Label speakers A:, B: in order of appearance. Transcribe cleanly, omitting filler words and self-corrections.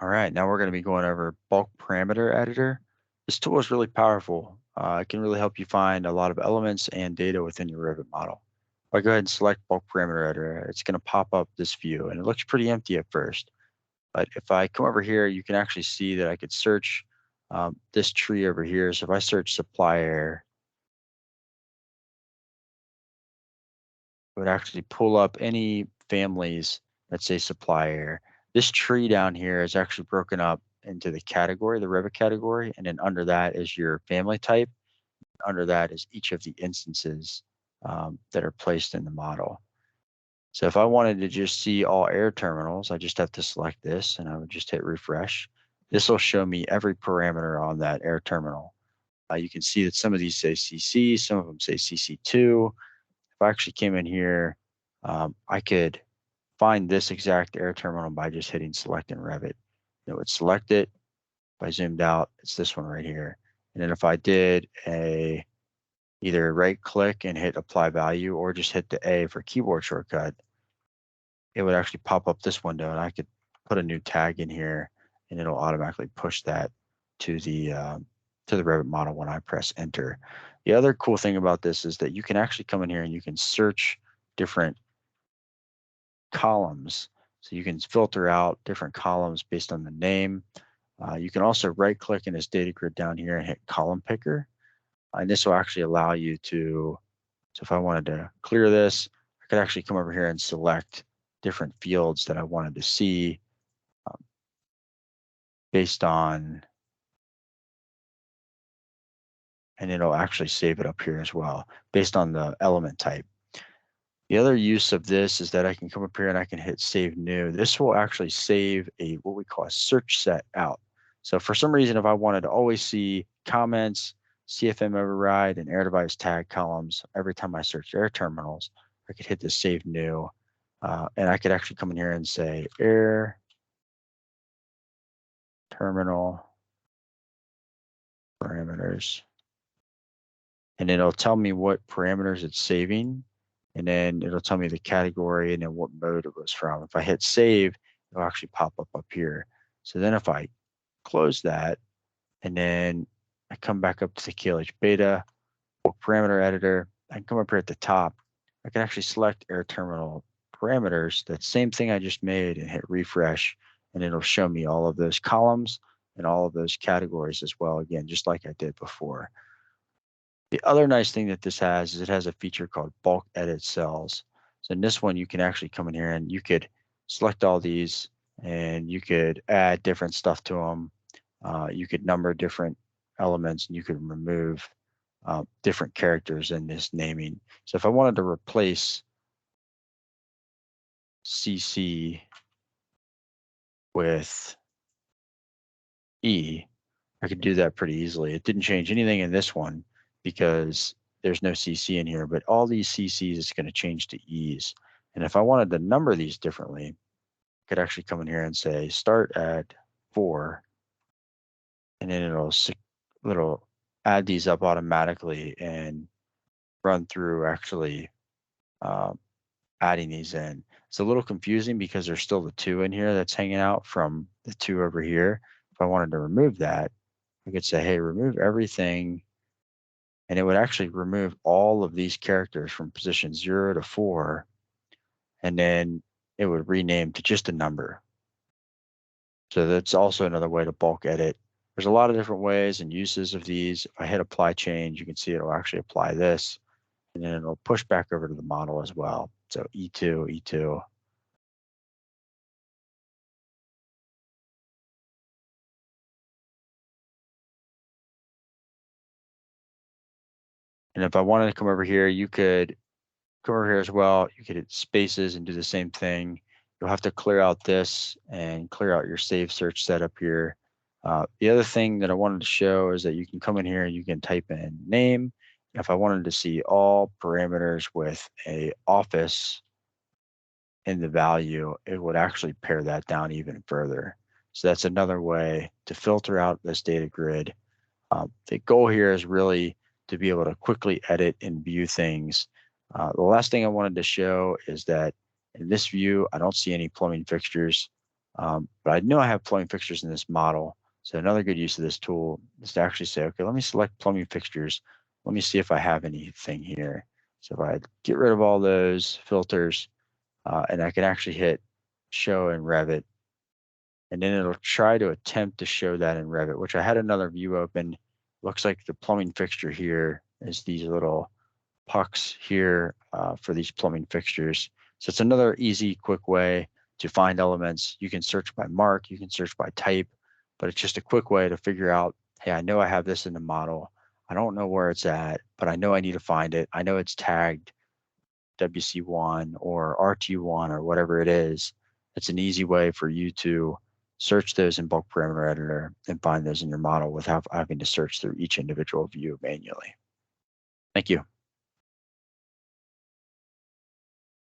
A: All right, now we're going to be going over bulk parameter editor. This tool is really powerful. It can really help you find a lot of elements and data within your Revit model. If I go ahead and select bulk parameter editor, it's going to pop up this view, and it looks pretty empty at first. But if I come over here, you can actually see that I could search this tree over here. So if I search supplier, it would actually pull up any families that say supplier. This tree down here is actually broken up into the category, the Revit category, and then under that is your family type. Under that is each of the instances that are placed in the model. So if I wanted to just see all air terminals, I just have to select this and I would just hit refresh. This will show me every parameter on that air terminal. You can see that some of these say CC, some of them say CC2. If I actually came in here, I could find this exact air terminal by just hitting select in Revit. It would select it. If I zoomed out, it's this one right here. And then if I did either right click and hit apply value or just hit the A for keyboard shortcut, it would actually pop up this window and I could put a new tag in here and it'll automatically push that to the Revit model when I press enter. The other cool thing about this is that you can actually come in here and you can search different columns. So you can filter out different columns based on the name. You can also right click in this data grid down here and hit column picker. And this will actually allow you to, so if I wanted to clear this, I could actually come over here and select different fields that I wanted to see based on, and it'll actually save it up here as well, based on the element type. The other use of this is that I can come up here and I can hit save new. This will actually save what we call a search set out. So for some reason, if I wanted to always see comments, CFM override, and air device tag columns every time I search air terminals, I could hit the save new. And I could actually come in here and say air terminal parameters. And it'll tell me what parameters it's saving. And then it'll tell me the category and then what mode it was from. If I hit save, it'll actually pop up here. So then if I close that, and then I come back up to the KLH beta parameter editor, I can come up here at the top. I can actually select air terminal parameters, that same thing I just made, and hit refresh, and it'll show me all of those columns and all of those categories as well, again, just like I did before. The other nice thing that this has is it has a feature called bulk edit cells. So in this one, you can actually come in here and you could select all these and you could add different stuff to them. You could number different elements and you could remove different characters in this naming. So if I wanted to replace CC with E, I could do that pretty easily. It didn't change anything in this one because there's no CC in here, but all these CCs is going to change to E's. And if I wanted to number these differently, I could actually come in here and say start at 4, and then it'll add these up automatically and run through actually adding these in. It's a little confusing because there's still the 2 in here that's hanging out from the 2 over here. If I wanted to remove that, I could say, hey, remove everything. And it would actually remove all of these characters from position 0 to 4. And then it would rename to just a number. So that's also another way to bulk edit. There's a lot of different ways and uses of these. If I hit apply change, you can see it'll actually apply this. And then it'll push back over to the model as well. So E2, E2. And if I wanted to come over here, you could come over here as well. You could hit spaces and do the same thing. You'll have to clear out this and clear out your save search setup here. The other thing that I wanted to show is that you can come in here and you can type in name. If I wanted to see all parameters with a office in the value, it would actually pare that down even further. So that's another way to filter out this data grid. The goal here is really to be able to quickly edit and view things. The last thing I wanted to show is that in this view, I don't see any plumbing fixtures. But I know I have plumbing fixtures in this model. So another good use of this tool is to actually say, okay, let me select plumbing fixtures. Let me see if I have anything here. So if I get rid of all those filters, and I can actually hit show in Revit, and then it'll try to attempt to show that in Revit, which I had another view open. Looks like the plumbing fixture here is these little pucks here for these plumbing fixtures. So it's another easy, quick way to find elements. You can search by mark, you can search by type, but it's just a quick way to figure out, hey, I know I have this in the model. I don't know where it's at, but I know I need to find it. I know it's tagged WC1 or RT1 or whatever it is. It's an easy way for you to search those in bulk parameter editor and find those in your model without having to search through each individual view manually. Thank you.